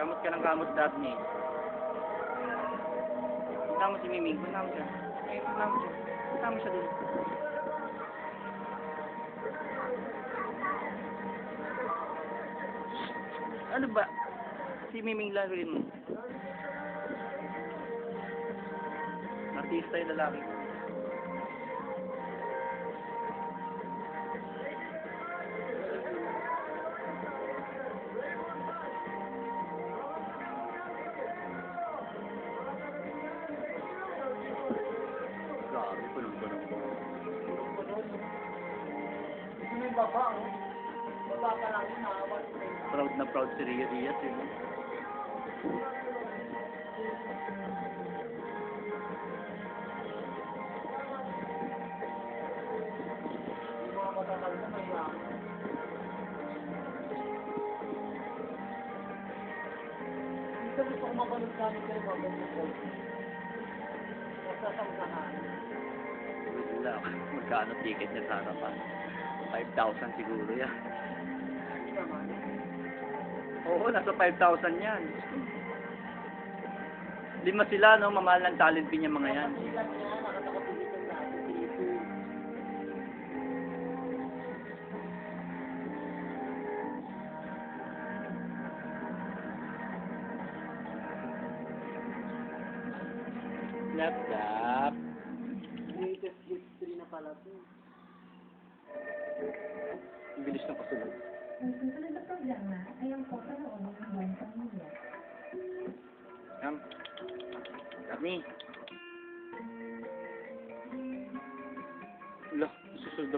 Kamot ka ng kamot, Daphne. Punta mo si Miming. Punta mo siya. Punta mo siya. Punta mo siya dun. Ano ba? Si Miming lang rin mo. Artista yung lalaki. Grabe, punong-punong. Ito na yung baba, oh. Baba pa lang yun, nakawat. Proud na proud si Ria Diaz, eh. Yung mga matakal na may Minsan gusto ko mapanood sa amin kayo mapanood ko. Basta sa unahan. Wala, magkano ticket niya sa harapan? 5,000 siguro yan. Hindi naman. Oo, nasa 5,000 yan. 5 sila, no? Mamahal ng talent pin yung mga yan. Kapag lang niya, nakatakapigitan natin dito. Laptop. Latest history na pala ito. Ang bilis ng kasunod. Ang susunod na programa ay ang pagkakaroon ng buong pamilya. Daphne.